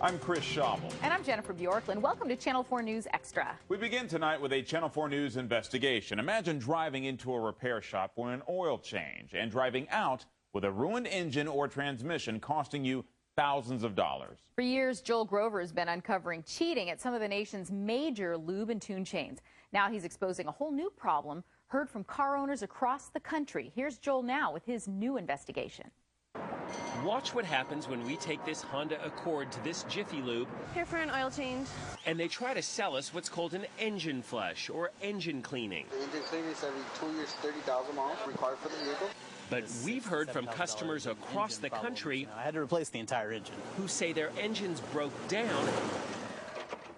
I'm Chris Schaubel. And I'm Jennifer Bjorklund. Welcome to Channel 4 News Extra. We begin tonight with a Channel 4 News investigation. Imagine driving into a repair shop for an oil change and driving out with a ruined engine or transmission costing you thousands of dollars. For years, Joel Grover has been uncovering cheating at some of the nation's major lube and tune chains. Now he's exposing a whole new problem heard from car owners across the country. Here's Joel now with his new investigation. Watch what happens when we take this Honda Accord to this Jiffy Lube. Here for an oil change. And they try to sell us what's called an engine flush or engine cleaning. The engine cleaning is every 2 years, 30,000 miles required for the vehicle. But we've heard from customers across the country I had to replace the entire engine, who say their engines broke down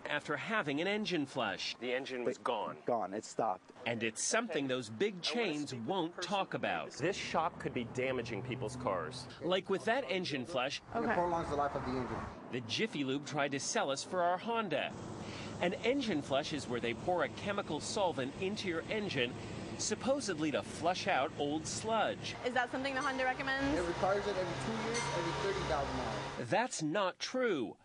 after having an engine flush. The engine was gone. Gone, it stopped. And it's something those big chains won't talk about. This shop could be damaging people's cars. Like with that engine flush, It prolongs the life of the engine. the Jiffy Lube tried to sell us for our Honda. An engine flush is where they pour a chemical solvent into your engine, supposedly to flush out old sludge. Is that something the Honda recommends? It requires it every 2 years, every 30,000 miles. That's not true.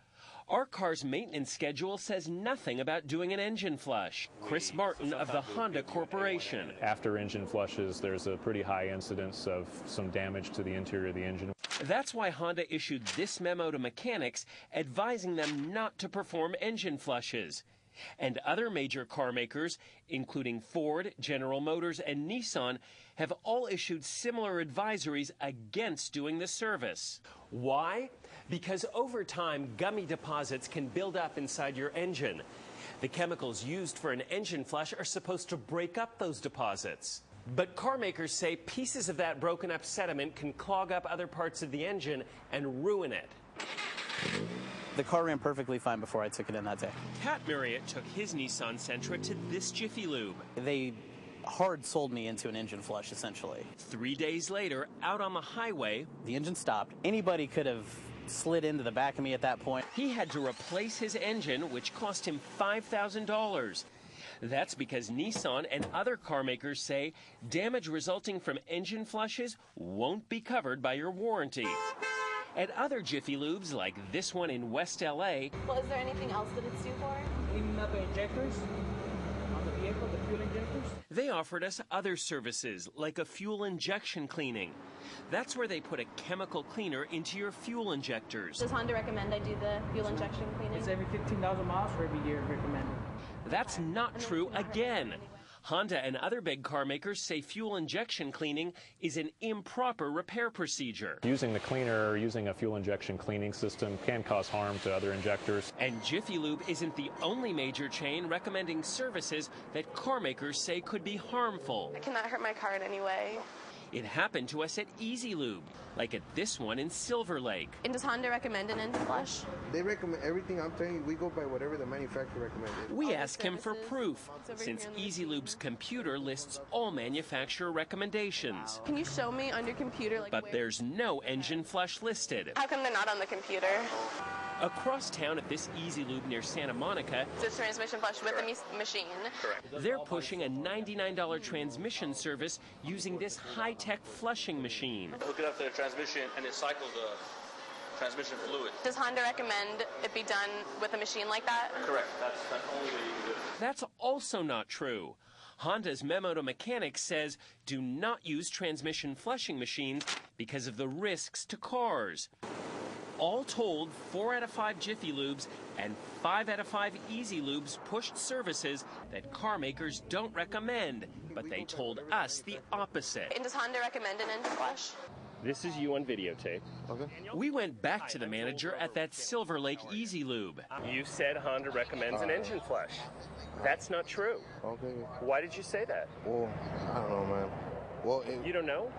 Our car's maintenance schedule says nothing about doing an engine flush. Chris Martin of the Honda Corporation. After engine flushes, there's a pretty high incidence of some damage to the interior of the engine. That's why Honda issued this memo to mechanics advising them not to perform engine flushes. And other major car makers, including Ford, General Motors, and Nissan, have all issued similar advisories against doing the service. Why? Because over time, gummy deposits can build up inside your engine. The chemicals used for an engine flush are supposed to break up those deposits. But car makers say pieces of that broken up sediment can clog up other parts of the engine and ruin it. The car ran perfectly fine before I took it in that day. Pat Marriott took his Nissan Sentra to this Jiffy Lube. They hard sold me into an engine flush, essentially. 3 days later, out on the highway, The engine stopped. Anybody could have slid into the back of me at that point. he had to replace his engine, which cost him $5,000. That's because Nissan and other car makers say damage resulting from engine flushes won't be covered by your warranty. At other Jiffy Lubes, like this one in West LA, Well, is there anything else that it's due for? Cleaning up the injectors on the vehicle, the fuel injectors. they offered us other services, like a fuel injection cleaning. That's where they put a chemical cleaner into your fuel injectors. Does Honda recommend I do the fuel injection cleaning? It's every 15,000 miles for every year recommended. That's not true again. Honda and other big car makers say fuel injection cleaning is an improper repair procedure. Using the cleaner or using a fuel injection cleaning system can cause harm to other injectors. And Jiffy Lube isn't the only major chain recommending services that car makers say could be harmful. Can that hurt my car in any way? It happened to us at EZLUBE, like at this one in Silver Lake. And does Honda recommend an engine flush? They recommend everything I'm telling you. We go by whatever the manufacturer recommended. We asked him for proof, since EZLUBE's computer lists all manufacturer recommendations. Can you show me on your computer? But there's no engine flush listed. How come they're not on the computer? Across town at this EZLUBE near Santa Monica, It's a transmission flush with the machine. they're pushing a $99 transmission service using this high-tech flushing machine. Hook it up to the transmission and it cycles the transmission fluid. Does Honda recommend it be done with a machine like that? Correct. That's the only way you can do it. That's also not true. Honda's memo to mechanics says do not use transmission flushing machines because of the risks to cars. All told, 4 out of 5 Jiffy Lubes and 5 out of 5 EZLUBEs pushed services that car makers don't recommend, but they told us the opposite. And does Honda recommend an engine flush? This is you on videotape. Okay. We went back to the manager at that Silver Lake EZLUBE. You said Honda recommends an engine flush. That's not true. Okay. Why did you say that? Well, I don't know, man. Well, You don't know?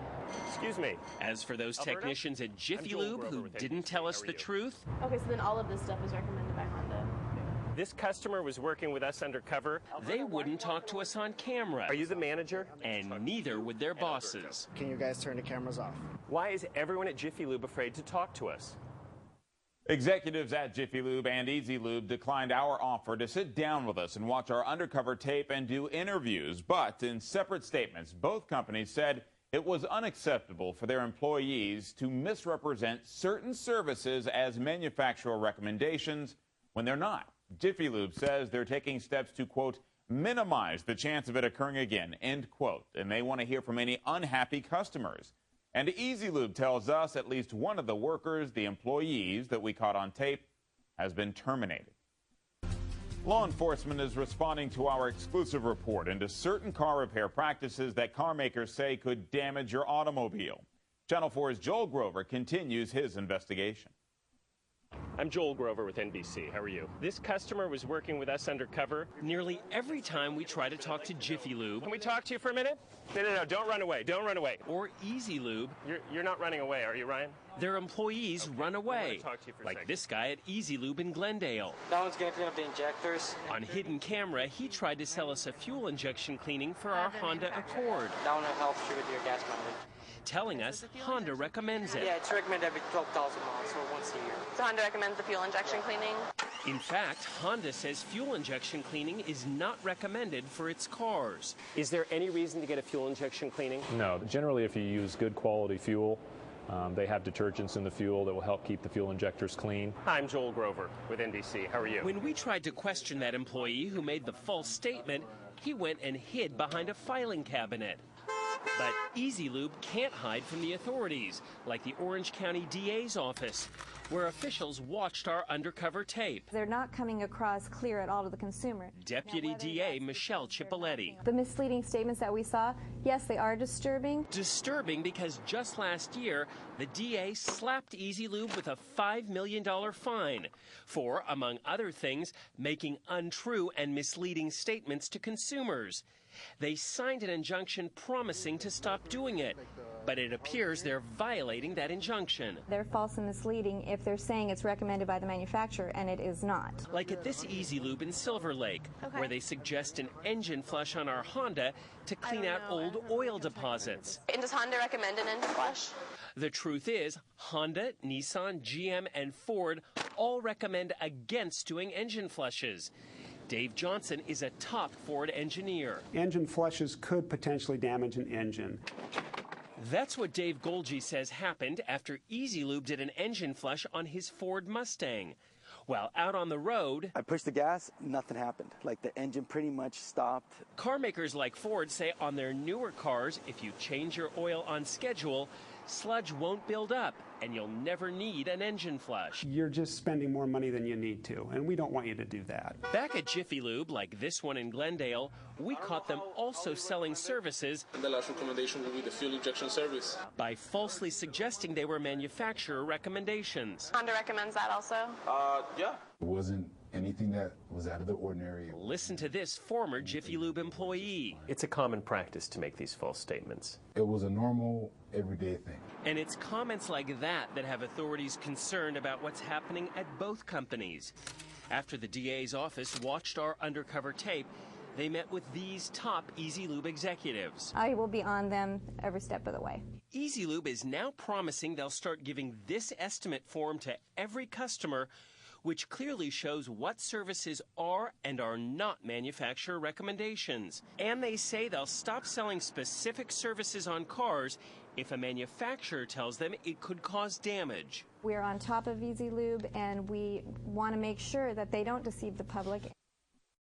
Excuse me. As for those technicians at Jiffy Joel Lube who Grover. didn't tell us How are the you? truth, Okay, so then all of this stuff is recommended by Honda. This customer was working with us undercover. they wouldn't talk to us on camera. Are you the manager? And neither would their bosses. Can you guys turn the cameras off? Why is everyone at Jiffy Lube afraid to talk to us? Executives at Jiffy Lube and EZLUBE declined our offer to sit down with us and watch our undercover tape and do interviews. But in separate statements, both companies said It was unacceptable for their employees to misrepresent certain services as manufacturer recommendations when they're not. Jiffy Lube says they're taking steps to, quote, minimize the chance of it occurring again, end quote. And they want to hear from any unhappy customers. And EZLUBE tells us at least one of the workers, the employees that we caught on tape, has been terminated. Law enforcement is responding to our exclusive report into certain car repair practices that car makers say could damage your automobile. Channel 4's Joel Grover continues his investigation. I'm Joel Grover with NBC. How are you? This customer was working with us undercover. Nearly every time we try to talk to Jiffy Lube Can we talk to you for a minute? No, don't run away. Don't run away. or EZLUBE, You're not running away, are you, Ryan? their employees run away, talk to you for a like second. this guy at EZLUBE in Glendale. That one's gonna clean up the injectors. On hidden camera, he tried to sell us a fuel injection cleaning for our Honda Accord, That one helps you with your gas mileage. telling us Honda recommends it. Yeah, it's recommended every 12,000 miles, so once a year. So Honda recommends the fuel injection cleaning. In fact, Honda says fuel injection cleaning is not recommended for its cars. Is there any reason to get a fuel injection cleaning? No, generally if you use good quality fuel, they have detergents in the fuel that will help keep the fuel injectors clean. I'm Joel Grover with NBC. How are you? When we tried to question that employee who made the false statement, he went and hid behind a filing cabinet. But EZLUBE can't hide from the authorities, like the Orange County DA's office, where officials watched our undercover tape. They're not coming across clear at all to the consumer. Deputy DA Michelle Cipoletti. The misleading statements that we saw, yes, they are disturbing. Disturbing because just last year, the DA slapped EZLUBE with a $5 million fine for, among other things, making untrue and misleading statements to consumers. They signed an injunction promising to stop doing it, but it appears they're violating that injunction. They're false and misleading if they're saying it's recommended by the manufacturer, and it is not. Like at this EZLUBE in Silver Lake, where they suggest an engine flush on our Honda to clean out old oil deposits. And does Honda recommend an engine flush? The truth is, Honda, Nissan, GM, and Ford all recommend against doing engine flushes. Dave Johnson is a top Ford engineer. Engine flushes could potentially damage an engine. That's what Dave Golgi says happened after EZLUBE did an engine flush on his Ford Mustang. While out on the road, I pushed the gas, nothing happened. Like the engine pretty much stopped. Car makers like Ford say on their newer cars, if you change your oil on schedule, sludge won't build up and you'll never need an engine flush. You're just spending more money than you need to, and we don't want you to do that. Back at Jiffy Lube, like this one in Glendale, we caught them also selling services. The last recommendation will be the fuel injection service. By falsely suggesting they were manufacturer recommendations. Honda recommends that also? Yeah. It wasn't anything that was out of the ordinary. Listen to this former Jiffy Lube employee. It's a common practice to make these false statements. It was a normal, everyday thing. And it's comments like that that have authorities concerned about what's happening at both companies. After the DA's office watched our undercover tape, they met with these top EZLUBE executives. I will be on them every step of the way. EZLUBE is now promising they'll start giving this estimate form to every customer, which clearly shows what services are and are not manufacturer recommendations. And they say they'll stop selling specific services on cars if a manufacturer tells them it could cause damage. We're on top of EZLUBE, and we want to make sure that they don't deceive the public.